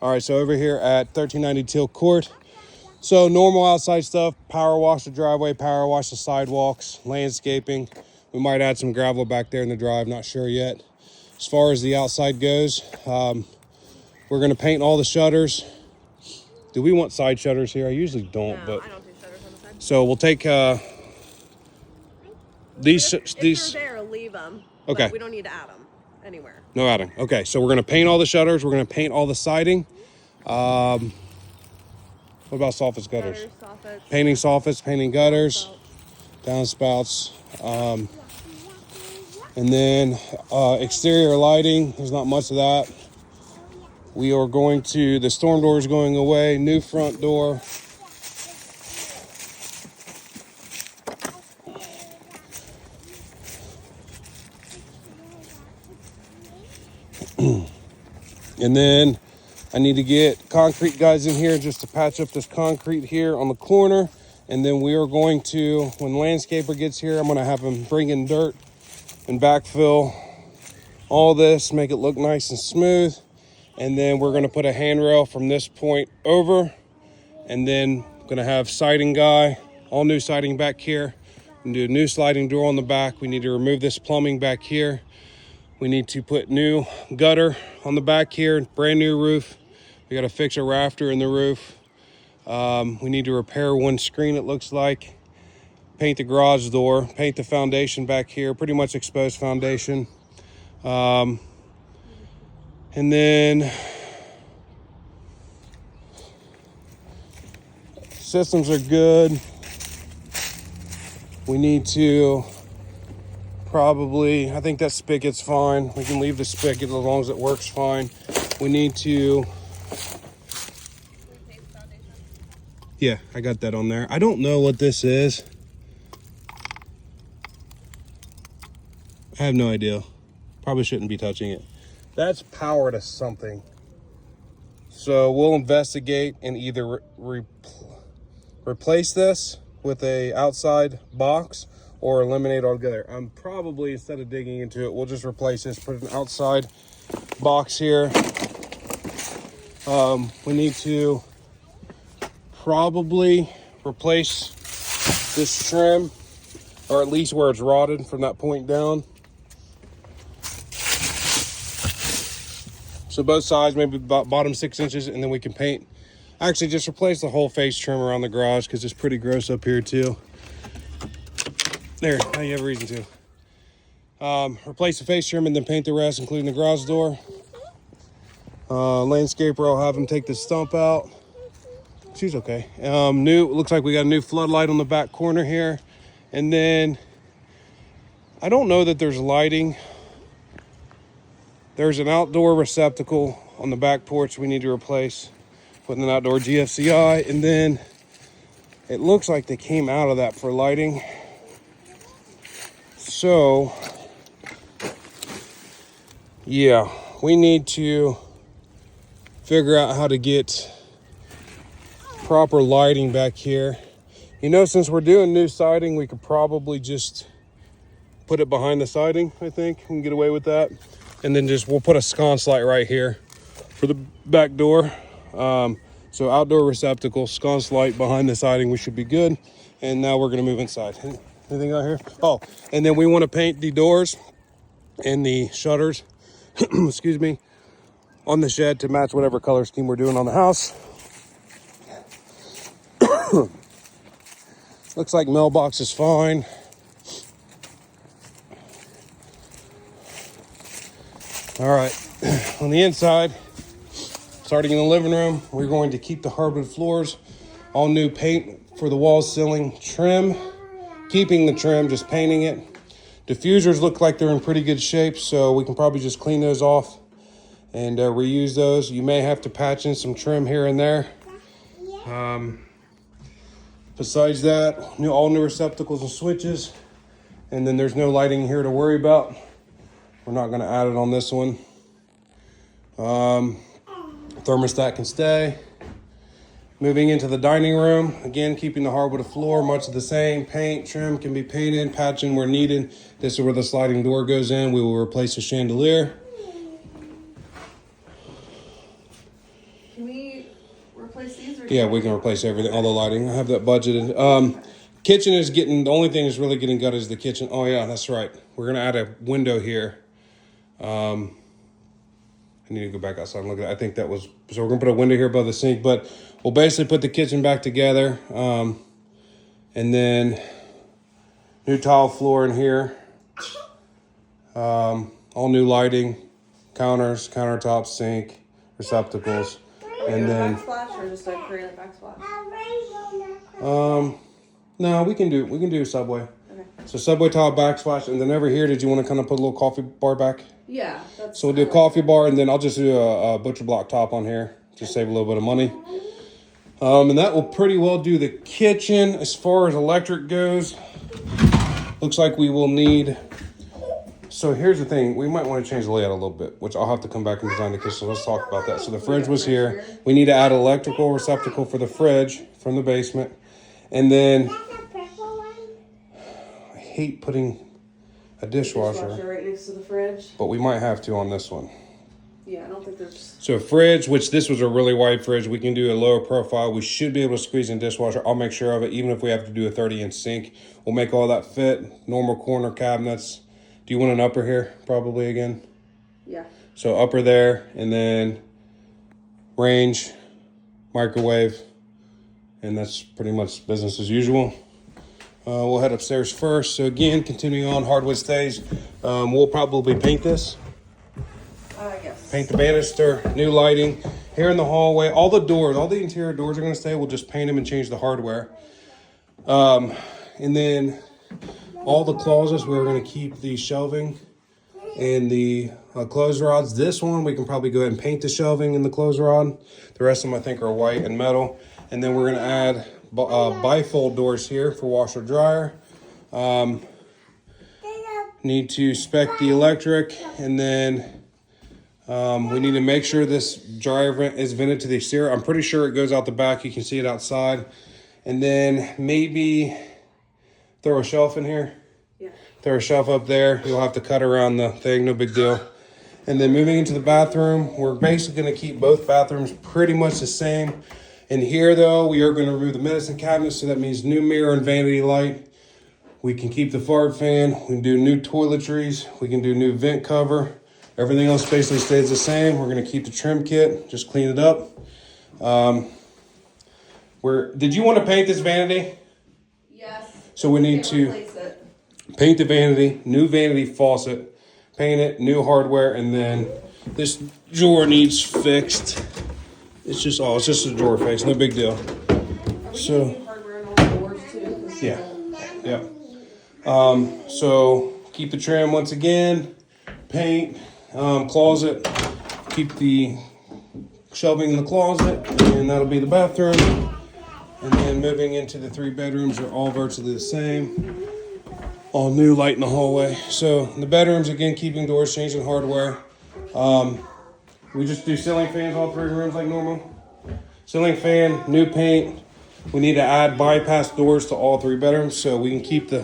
All right, so over here at 1390 Teal Court. So normal outside stuff, power wash the driveway, power wash the sidewalks, landscaping. We might add some gravel back there in the drive, not sure yet. As far as the outside goes, we're gonna paint all the shutters. Do we want side shutters here? I usually don't, no, but I don't do shutters on the side. so we'll take these. If they're there, leave them. Okay. But we don't need to add them anywhere. No adding. Okay, so we're gonna paint all the shutters. We're gonna paint all the siding. What about soffits, gutters? Soffits. Painting soffits, painting gutters, downspouts, and then exterior lighting. There's not much of that. We are going to, the storm door is going away, new front door. And then I need to get concrete guys in here just to patch up this concrete here on the corner. And then we are going to, when the landscaper gets here, I'm gonna have him bring in dirt and backfill all this, make it look nice and smooth. And then we're gonna put a handrail from this point over. And then gonna have siding guy, all new siding back here. And do a new sliding door on the back. We need to remove this plumbing back here. We need to put new gutter on the back here, brand new roof. We got to fix a rafter in the roof. We need to repair one screen, it looks like. Paint the garage door, paint the foundation back here, pretty much exposed foundation. And then systems are good. We need to probably, I think that spigot's fine. We can leave the spigot as long as it works fine. We need to, yeah, I got that on there. I don't know what this is. I have no idea. Probably shouldn't be touching it. That's power to something. So we'll investigate and either replace this with a outside box or eliminate altogether. I'm probably, instead of digging into it, we'll just replace this, put an outside box here. We need to probably replace this trim, or at least where it's rotted from that point down. So both sides, maybe bottom 6 inches, and then we can paint. Actually, just replace the whole face trim around the garage because it's pretty gross up here too. There, now you have a reason to. Replace the face trim and then paint the rest, including the garage door. Landscaper, I'll have him take the stump out. She's okay. Looks like we got a new floodlight on the back corner here. And then, I don't know that there's lighting. There's an outdoor receptacle on the back porch we need to replace with an outdoor GFCI. And then, it looks like they came out of that for lighting. So, yeah, we need to figure out how to get proper lighting back here. You know, since we're doing new siding, we could probably just put it behind the siding, I think. We can get away with that. And then we'll put a sconce light right here for the back door. So outdoor receptacle, sconce light behind the siding, we should be good. And now we're gonna move inside. Anything out here? Oh, and then we want to paint the doors and the shutters, excuse me, on the shed to match whatever color scheme we're doing on the house. Looks like mailbox is fine. All right, on the inside, starting in the living room, we're going to keep the hardwood floors, all new paint for the walls, ceiling, trim. Keeping the trim, just painting it. Diffusers look like they're in pretty good shape, so we can probably just clean those off and reuse those. You may have to patch in some trim here and there. Besides that, all new receptacles and switches. And then there's no lighting here to worry about. We're not gonna add it on this one. Thermostat can stay. Moving into the dining room, again, keeping the hardwood floor much the same. Paint, trim can be painted, patching where needed. This is where the sliding door goes in. We will replace the chandelier. Can we replace these? Or Yeah, we can replace everything, all the lighting. I have that budgeted. Kitchen is getting, the only thing that's really getting gutted is the kitchen. Oh yeah, that's right. We're gonna add a window here. I need to go back outside and look at it. I think that was, so we're gonna put a window here above the sink, but we'll basically put the kitchen back together. And then new tile floor in here. All new lighting, counters, countertops, sink, receptacles. And then backsplash or just a granite backsplash? no, we can do Subway. Okay. So Subway tile backsplash, and then over here, did you want to kind of put a little coffee bar back? Yeah. That's, So we'll do a coffee bar, and then I'll just do a butcher block top on here, just save a little bit of money. And that will pretty well do the kitchen. As far as electric goes, looks like we will need. So here's the thing, we might want to change the layout a little bit, which I'll have to come back and design the kitchen. So let's talk about that. So the fridge was here. We need to add an electrical receptacle for the fridge from the basement. And then I hate putting a dishwasher right next to the fridge. but we might have to on this one. Yeah, I don't think there's. So fridge, which this was a really wide fridge, we can do a lower profile. We should be able to squeeze in dishwasher. I'll make sure of it, even if we have to do a 30-inch sink. We'll make all that fit. Normal corner cabinets. Do you want an upper here, probably again? Yeah. So upper there, and then range, microwave, and that's pretty much business as usual. We'll head upstairs first. So again, continuing on hardwood stays. We'll probably paint this. Yes. Paint the banister, new lighting. Here in the hallway, all the doors, all the interior doors are going to stay. We'll just paint them and change the hardware. And then all the closets, we're going to keep the shelving and the clothes rods. This one, we can probably go ahead and paint the shelving and the clothes rod. The rest of them, I think, are white and metal. And then we're going to add bifold doors here for washer dryer. Need to spec the electric, and then we need to make sure this dryer vent is vented to the exterior. I'm pretty sure it goes out the back. You can see it outside. And then maybe throw a shelf in here. Yeah. Throw a shelf up there. You'll have to cut around the thing, no big deal. And then moving into the bathroom, we're basically going to keep both bathrooms pretty much the same. In here, though, we are going to remove the medicine cabinet, so that means new mirror and vanity light. We can keep the fart fan. We can do new toiletries. We can do new vent cover. Everything else basically stays the same. We're going to keep the trim kit, just clean it up. Did you want to paint this vanity? Yes. So we need to paint the vanity, new vanity faucet, paint it, new hardware, and then this drawer needs fixed. It's just a drawer face, no big deal. So Hardware and all the doors too. yeah. So keep the trim once again, paint, closet, keep the shelving in the closet, and that'll be the bathroom. And then moving into the 3 bedrooms are all virtually the same. All new light in the hallway. So the bedrooms, again, keeping doors, changing hardware. We just do ceiling fans all 3 rooms like normal. Ceiling fan, new paint. We need to add bypass doors to all 3 bedrooms so we can keep the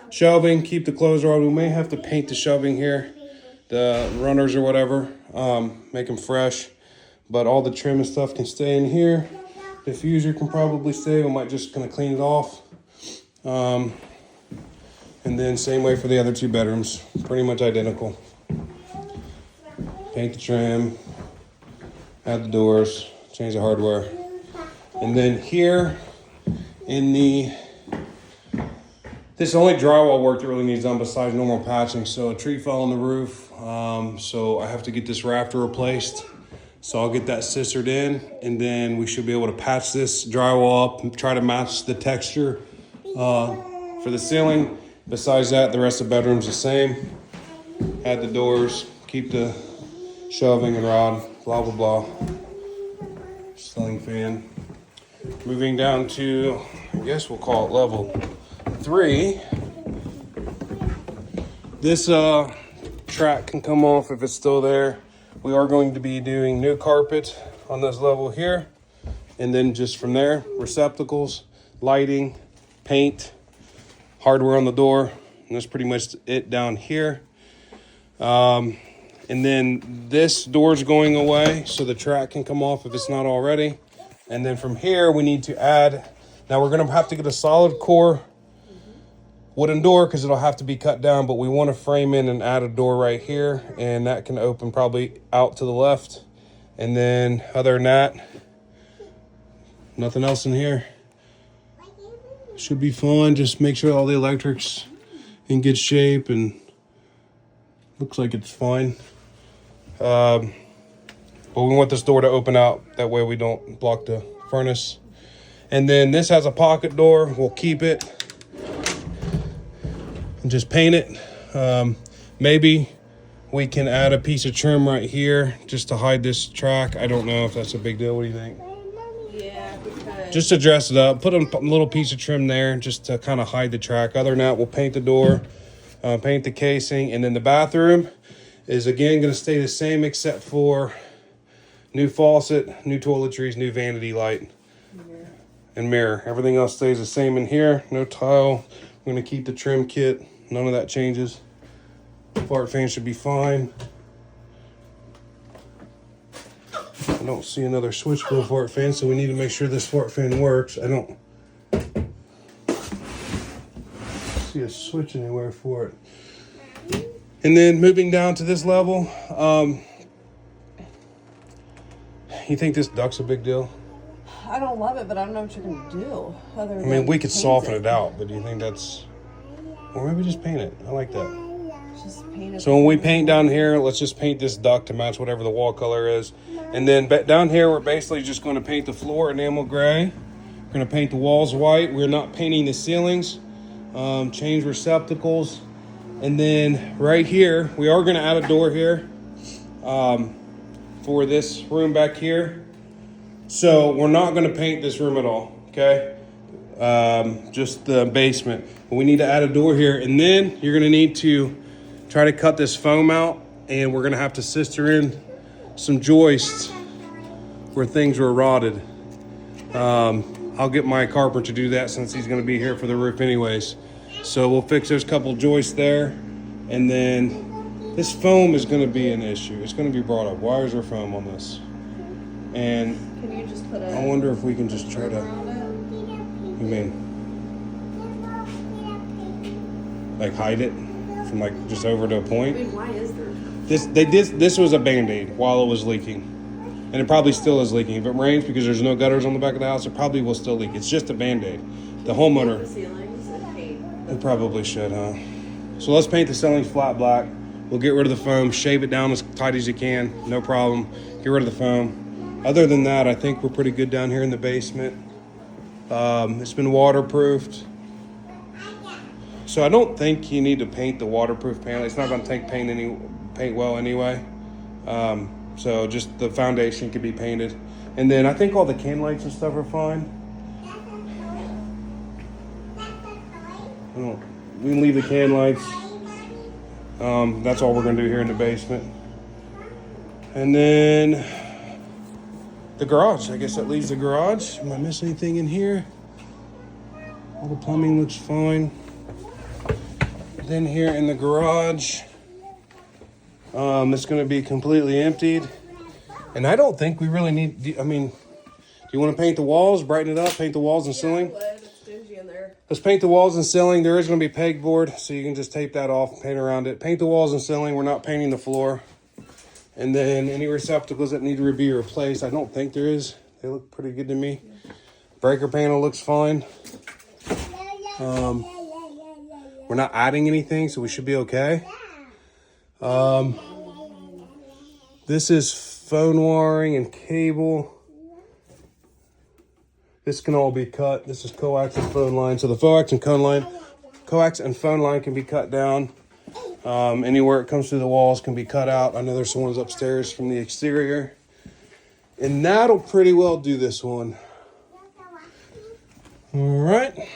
shelving, keep the clothes rod. We may have to paint the shelving here, the runners or whatever, make them fresh. But all the trim and stuff can stay in here. Diffuser can probably stay. We might just kind of clean it off. And then same way for the other 2 bedrooms, pretty much identical. Paint the trim, add the doors, change the hardware. And then here in this only drywall work that really needs done besides normal patching. So a tree fell on the roof, so I have to get this rafter replaced. So I'll get that scissored in, and then we should be able to patch this drywall up and try to match the texture for the ceiling. Besides that, the rest of the bedroom's the same. Add the doors, keep the shelving and rod, blah, blah, blah. Ceiling fan. Moving down to, I guess we'll call it level 3. This track can come off if it's still there. We are going to be doing new carpet on this level here. And then just from there, receptacles, lighting, paint, hardware on the door. And that's pretty much it down here. And And then this door's going away so the track can come off if it's not already. And then from here, we need to add, now we're gonna have to get a solid core wooden door because it'll have to be cut down, but we want to frame in and add a door right here, and that can open probably out to the left. And then other than that, nothing else in here. Should be fine. Just make sure all the electric's in good shape, and looks like it's fine. But we want this door to open out, that way we don't block the furnace. And then this has a pocket door. We'll keep it and just paint it. Maybe we can add a piece of trim right here just to hide this track. I don't know if that's a big deal. What do you think? Yeah, because Just to dress it up, put a little piece of trim there just to kind of hide the track. Other than that, we'll paint the door, paint the casing, and then the bathroom is again going to stay the same except for new faucet, new toiletries, new vanity light, and mirror. Everything else stays the same in here. No tile. We're going to keep the trim kit. None of that changes. Fart fan should be fine. I don't see another switch for a fart fan, so we need to make sure this fart fan works. I don't see a switch anywhere for it. And then moving down to this level, you think this duct's a big deal? I don't love it, but I don't know what you're gonna do. I mean, we could soften it out, but do you think that's... Or maybe just paint it. I like that. Just paint it. So when we paint down here, let's just paint this duct to match whatever the wall color is. And then down here, we're basically just going to paint the floor enamel gray. We're going to paint the walls white. We're not painting the ceilings. Change receptacles. And then right here, we are going to add a door here for this room back here. So we're not going to paint this room at all, okay? Just the basement. But we need to add a door here. And then you're going to need to try to cut this foam out. And we're going to have to sister in some joists where things were rotted. I'll get my carpenter to do that since he's going to be here for the roof anyways. So we'll fix those couple joists there. And then this foam is going to be an issue. It's going to be brought up. Why is there foam on this? And Can you just put I wonder if we can just try to... You mean? Like hide it from like just over to a point? I mean, why is there? This was a Band-Aid while it was leaking. And it probably still is leaking. If it rains because there's no gutters on the back of the house, it probably will still leak. It's just a Band-Aid. The homeowner... The ceilings and paint. It probably should, huh? So let's paint the ceilings flat black. We'll get rid of the foam, shave it down as tight as you can, no problem. Get rid of the foam. Other than that, I think we're pretty good down here in the basement. It's been waterproofed. So I don't think you need to paint the waterproof panel. It's not going to take paint well anyway. So just the foundation can be painted. And then I think all the can lights and stuff are fine. We can leave the can lights. That's all we're going to do here in the basement. And then the garage. I guess that leaves the garage. Am I missing anything in here? All the plumbing looks fine. Then here in the garage, it's going to be completely emptied. And I don't think we really need... I mean, do you want to paint the walls, brighten it up, paint the walls and ceiling? Let's paint the walls and ceiling. There is going to be pegboard, so you can just tape that off, paint around it. Paint the walls and ceiling. We're not painting the floor. And then any receptacles that need to be replaced, I don't think there is. They look pretty good to me. Breaker panel looks fine. We're not adding anything, so we should be okay. This is phone wiring and cable. This can all be cut. This is coax and phone line. So the coax and phone line can be cut down. Anywhere it comes through the walls can be cut out. I know there's some ones upstairs from the exterior. And that'll pretty well do this one. All right.